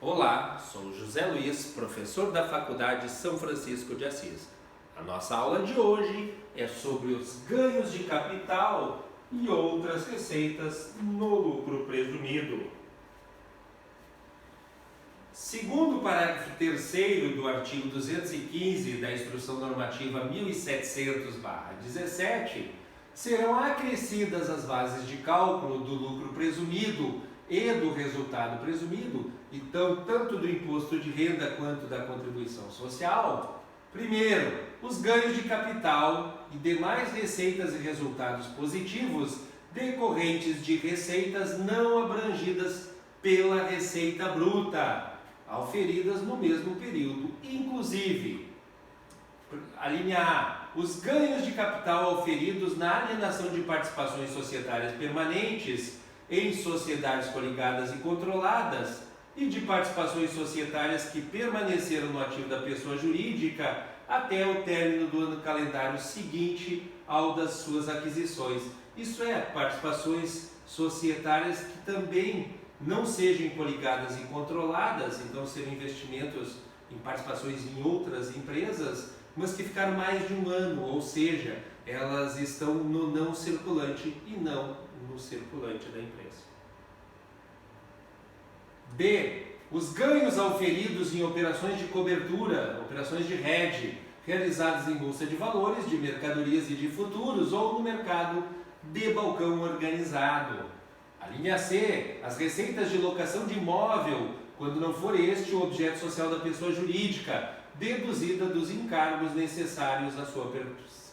Olá, sou José Luiz, professor da Faculdade São Francisco de Assis. A nossa aula de hoje é sobre os ganhos de capital e outras receitas no lucro presumido. Segundo o parágrafo 3º do artigo 215 da Instrução Normativa 1700/17, serão acrescidas as bases de cálculo do lucro presumido e do resultado presumido, então, tanto do imposto de renda quanto da contribuição social. Primeiro, os ganhos de capital e demais receitas e resultados positivos decorrentes de receitas não abrangidas pela receita bruta, auferidas no mesmo período, inclusive, a linha A, os ganhos de capital auferidos na alienação de participações societárias permanentes em sociedades coligadas e controladas e de participações societárias que permaneceram no ativo da pessoa jurídica até o término do ano calendário seguinte ao das suas aquisições. Isso é, participações societárias que também não sejam coligadas e controladas, então serão investimentos em participações em outras empresas, mas que ficaram mais de um ano, ou seja, elas estão no não circulante e não no circulante da empresa. B. Os ganhos auferidos em operações de cobertura, operações de hedge, realizadas em bolsa de valores, de mercadorias e de futuros ou no mercado de balcão organizado. A linha C. As receitas de locação de imóvel, quando não for este o objeto social da pessoa jurídica, deduzida dos encargos necessários à sua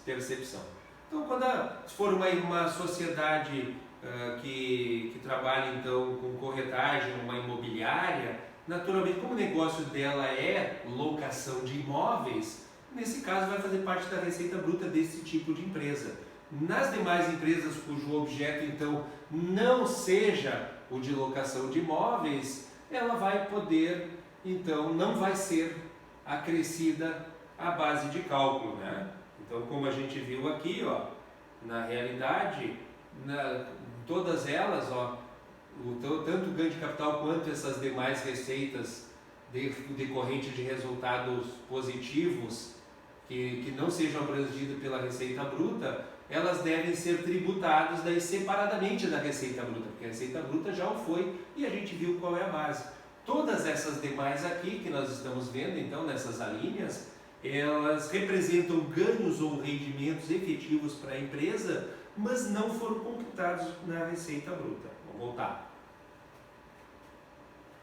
percepção. Então, quando for uma sociedade que trabalha então com corretagem, uma imobiliária, naturalmente, como o negócio dela é locação de imóveis, nesse caso vai fazer parte da receita bruta desse tipo de empresa. Nas demais empresas cujo objeto então não seja o de locação de imóveis, ela vai poder, então, não vai ser acrescida a base de cálculo, né? Então, como a gente viu aqui, na realidade, todas elas, tanto o ganho de capital quanto essas demais receitas decorrentes de resultados positivos que não sejam abrangidas pela receita bruta, elas devem ser tributadas daí separadamente da receita bruta, porque a receita bruta já o foi e a gente viu qual é a base. Todas essas demais aqui que nós estamos vendo, então, nessas alíneas, elas representam ganhos ou rendimentos efetivos para a empresa, mas não foram computados na receita bruta. Vamos voltar.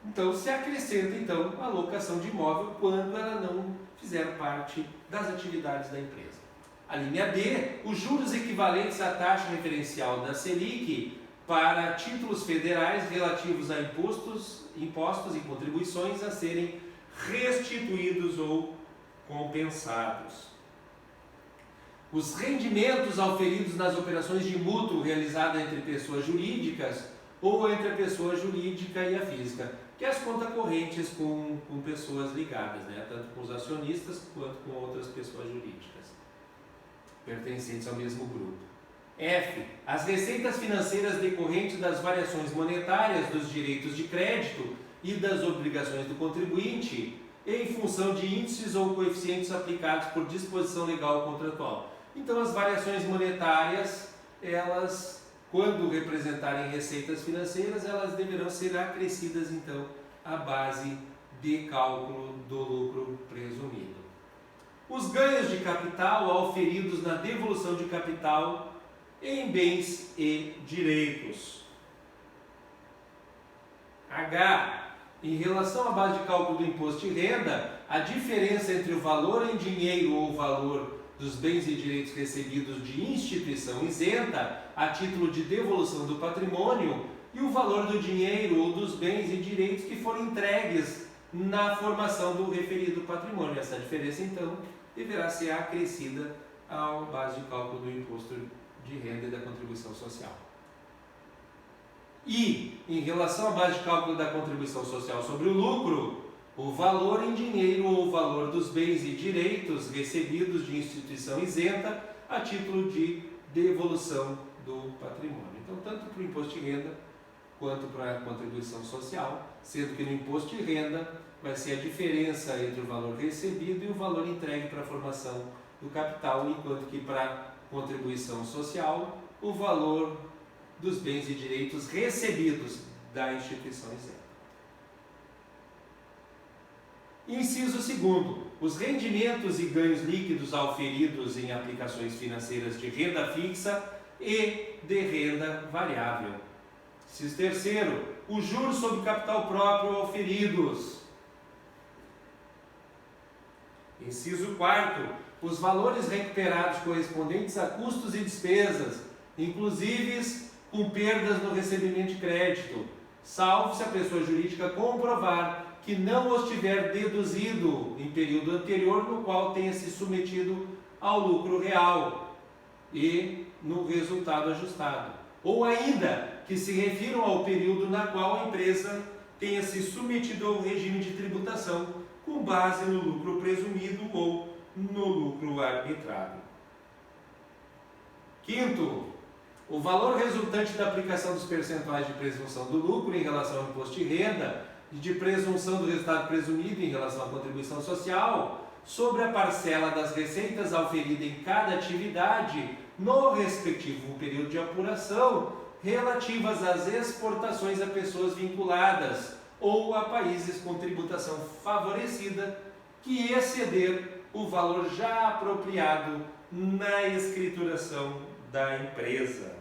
Então, se acrescenta então a locação de imóvel quando ela não fizer parte das atividades da empresa. A linha B, os juros equivalentes à taxa referencial da Selic para títulos federais relativos a impostos e contribuições a serem restituídos ou compensados. Os rendimentos auferidos nas operações de mútuo realizadas entre pessoas jurídicas ou entre a pessoa jurídica e a física, que é as contas correntes com pessoas ligadas, né? Tanto com os acionistas quanto com outras pessoas jurídicas pertencentes ao mesmo grupo. F. As receitas financeiras decorrentes das variações monetárias dos direitos de crédito e das obrigações do contribuinte em função de índices ou coeficientes aplicados por disposição legal ou contratual. Então, as variações monetárias, elas, quando representarem receitas financeiras, elas deverão ser acrescidas, então, à base de cálculo do lucro presumido. Os ganhos de capital auferidos na devolução de capital em bens e direitos. H. Em relação à base de cálculo do imposto de renda, a diferença entre o valor em dinheiro ou o valor dos bens e direitos recebidos de instituição isenta a título de devolução do patrimônio e o valor do dinheiro ou dos bens e direitos que foram entregues na formação do referido patrimônio. Essa diferença, então, deverá ser acrescida à base de cálculo do imposto de renda e da contribuição social. E, em relação à base de cálculo da contribuição social sobre o lucro, o valor em dinheiro ou o valor dos bens e direitos recebidos de instituição isenta a título de devolução do patrimônio. Então, tanto para o imposto de renda quanto para a contribuição social, sendo que no imposto de renda vai ser a diferença entre o valor recebido e o valor entregue para a formação do capital, enquanto que para a contribuição social, o valor dos bens e direitos recebidos da instituição isenta. Inciso 2º. Os rendimentos e ganhos líquidos auferidos em aplicações financeiras de renda fixa e de renda variável. Inciso 3º. Os juros sobre capital próprio auferidos. Inciso 4º. Os valores recuperados correspondentes a custos e despesas, inclusive com perdas no recebimento de crédito, salvo se a pessoa jurídica comprovar que não os tiver deduzido em período anterior no qual tenha se submetido ao lucro real e no resultado ajustado, ou ainda que se refiram ao período na qual a empresa tenha se submetido ao regime de tributação com base no lucro presumido ou no lucro arbitrado. 5º, o valor resultante da aplicação dos percentuais de presunção do lucro em relação ao imposto de renda e de presunção do resultado presumido em relação à contribuição social sobre a parcela das receitas auferida em cada atividade no respectivo período de apuração relativas às exportações a pessoas vinculadas ou a países com tributação favorecida que exceder o valor já apropriado na escrituração da empresa.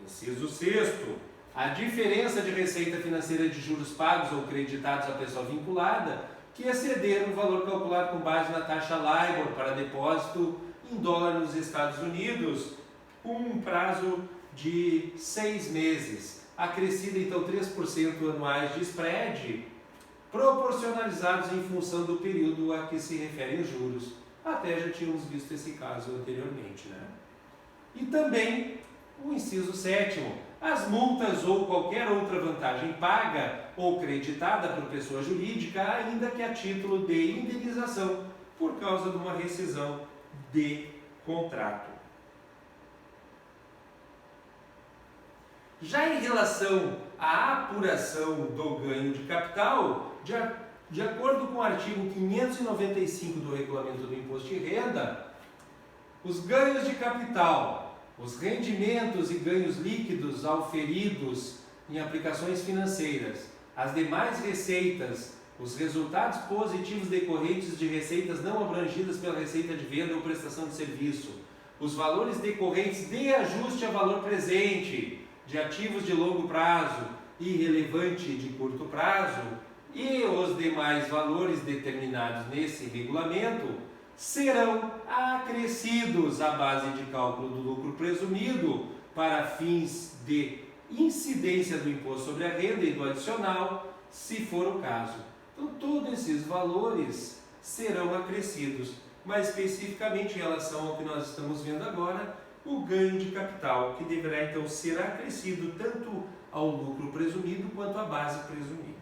Inciso 6º. A diferença de receita financeira de juros pagos ou creditados à pessoa vinculada que exceder o valor calculado com base na taxa LIBOR para depósito em dólar nos Estados Unidos, com um prazo de 6 meses, acrescida então 3% anuais de spread, proporcionalizados em função do período a que se referem os juros. Até já tínhamos visto esse caso anteriormente, né? E também o inciso 7º. As multas ou qualquer outra vantagem paga ou creditada por pessoa jurídica, ainda que a título de indenização, por causa de uma rescisão de contrato. Já em relação à apuração do ganho de capital, de acordo com o artigo 595 do Regulamento do Imposto de Renda, os ganhos de capital, os rendimentos e ganhos líquidos auferidos em aplicações financeiras, as demais receitas, os resultados positivos decorrentes de receitas não abrangidas pela receita de venda ou prestação de serviço, os valores decorrentes de ajuste a valor presente, de ativos de longo prazo e relevante de curto prazo, e os demais valores determinados nesse regulamento, serão acrescidos à base de cálculo do lucro presumido para fins de incidência do imposto sobre a renda e do adicional, se for o caso. Então, todos esses valores serão acrescidos, mas especificamente em relação ao que nós estamos vendo agora, o ganho de capital, que deverá então ser acrescido tanto ao lucro presumido quanto à base presumida.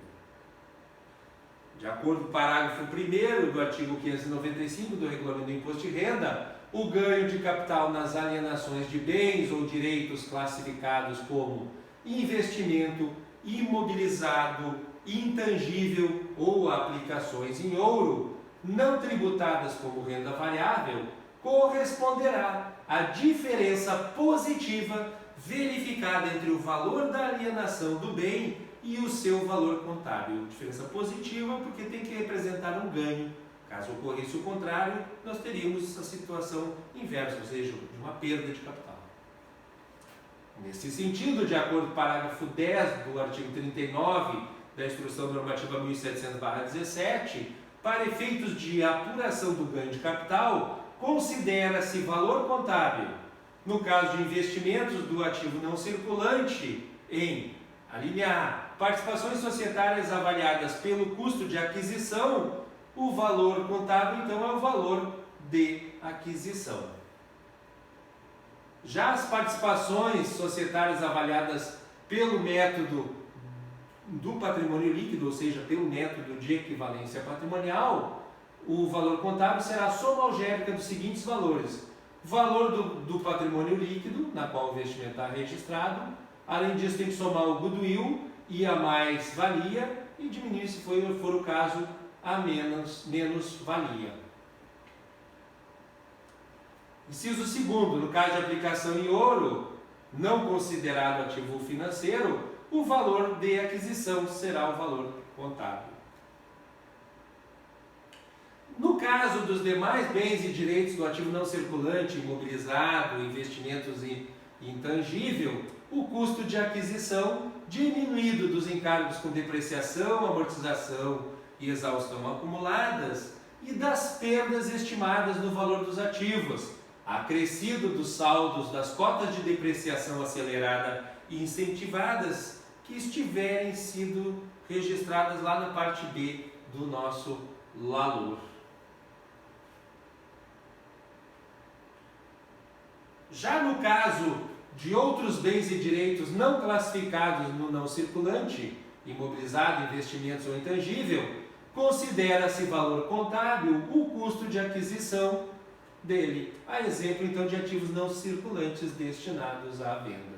De acordo com o parágrafo 1º do artigo 595 do Regulamento do Imposto de Renda, o ganho de capital nas alienações de bens ou direitos classificados como investimento, imobilizado, intangível ou aplicações em ouro, não tributadas como renda variável, corresponderá à diferença positiva verificada entre o valor da alienação do bem e o seu valor contábil. Diferença positiva porque tem que representar um ganho. Caso ocorresse o contrário, nós teríamos a situação inversa, ou seja, de uma perda de capital. Nesse sentido, de acordo com o parágrafo 10 do artigo 39 da Instrução Normativa 1700/17, para efeitos de apuração do ganho de capital, considera-se valor contábil, no caso de investimentos do ativo não circulante, em a linha A, participações societárias avaliadas pelo custo de aquisição, o valor contábil então é o valor de aquisição. Já as participações societárias avaliadas pelo método do patrimônio líquido, ou seja, pelo método de equivalência patrimonial, o valor contábil será a soma algébrica dos seguintes valores: valor do patrimônio líquido, na qual o investimento está registrado, Além disso, tem que somar o goodwill e a mais-valia e diminuir, se for o caso, a menos-valia. Inciso 2º, no caso de aplicação em ouro, não considerado ativo financeiro, o valor de aquisição será o valor contábil. No caso dos demais bens e direitos do ativo não circulante, imobilizado, investimentos em intangível, o custo de aquisição diminuído dos encargos com depreciação, amortização e exaustão acumuladas e das perdas estimadas no valor dos ativos, acrescido dos saldos das cotas de depreciação acelerada e incentivadas que estiverem sido registradas lá na parte B do nosso LALOR. Já no caso de outros bens e direitos não classificados no não circulante, imobilizado, investimentos ou intangível, considera-se valor contábil o custo de aquisição dele, a exemplo então de ativos não circulantes destinados à venda.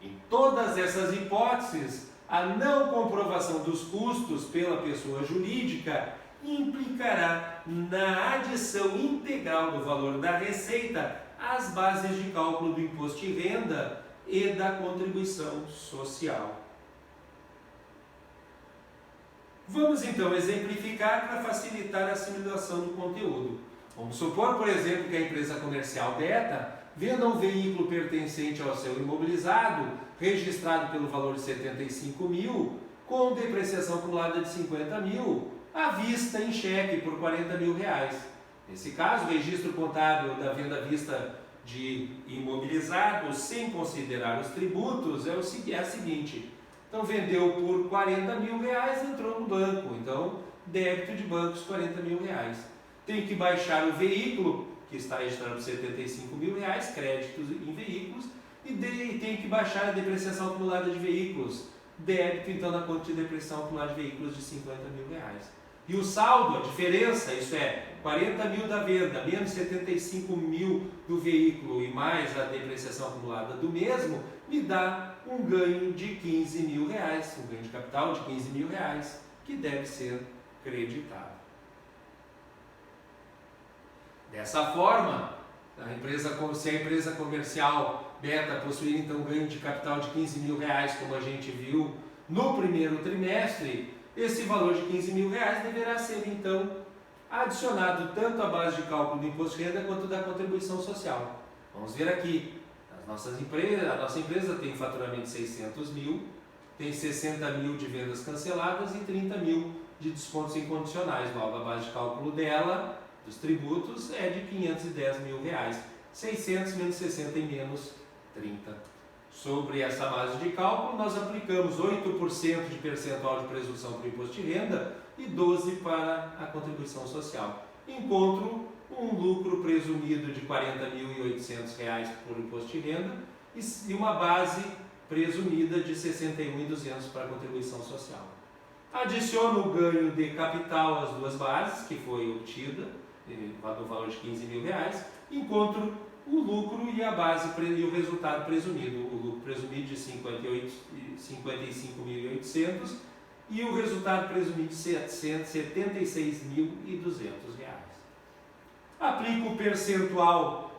Em todas essas hipóteses, a não comprovação dos custos pela pessoa jurídica implicará na adição integral do valor da receita às bases de cálculo do imposto de renda e da contribuição social. Vamos então exemplificar para facilitar a assimilação do conteúdo. Vamos supor, por exemplo, que a empresa comercial Beta venda um veículo pertencente ao seu imobilizado, registrado pelo valor de 75 mil, com depreciação acumulada de 50 mil, à vista em cheque por 40 mil reais. Nesse caso, o registro contábil da venda à vista de imobilizados, sem considerar os tributos, é a seguinte. Então, vendeu por 40 mil reais, entrou no banco. Então, débito de bancos, 40 mil reais. Tem que baixar o veículo, que está registrado por 75 mil reais, créditos em veículos, e tem que baixar a depreciação acumulada de veículos. Débito, então, na conta de depreciação acumulada de veículos de 50 mil reais. E o saldo, a diferença, isso é, 40 mil da venda, menos 75 mil do veículo e mais a depreciação acumulada do mesmo, me dá um ganho de 15 mil reais, um ganho de capital de 15 mil reais, que deve ser creditado. Dessa forma, se a empresa comercial Beta possuir então um ganho de capital de 15 mil reais, como a gente viu no primeiro trimestre, esse valor de 15 mil reais deverá ser então adicionado tanto à base de cálculo do imposto de renda quanto da contribuição social. Vamos ver aqui, a nossa empresa tem um faturamento de 600 mil, tem 60 mil de vendas canceladas e 30 mil de descontos incondicionais. Logo, a base de cálculo dela, dos tributos, é de 510 mil reais. 600 menos 60 e menos 30. Sobre essa base de cálculo, nós aplicamos 8% de percentual de presunção para o imposto de renda e 12% para a contribuição social. Encontro um lucro presumido de R$ 40.800 por imposto de renda e uma base presumida de R$ 61.200 para a contribuição social. Adiciono o ganho de capital às duas bases, que foi obtida, no valor de R$ 15 mil, encontro o lucro e a base e o resultado presumido. O lucro presumido de 55.800 e o resultado presumido de R$ 776.200. Aplico o percentual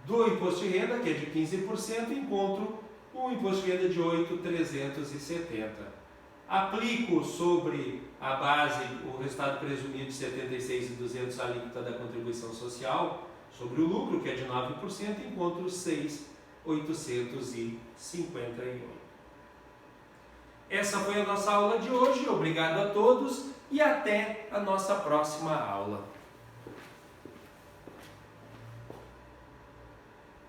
do imposto de renda, que é de 15%, e encontro um imposto de renda de 8.370. Aplico sobre a base o resultado presumido de 76.200, a alíquota da contribuição social, sobre o lucro, que é de 9%, encontro 6.858. Essa foi a nossa aula de hoje. Obrigado a todos e até a nossa próxima aula.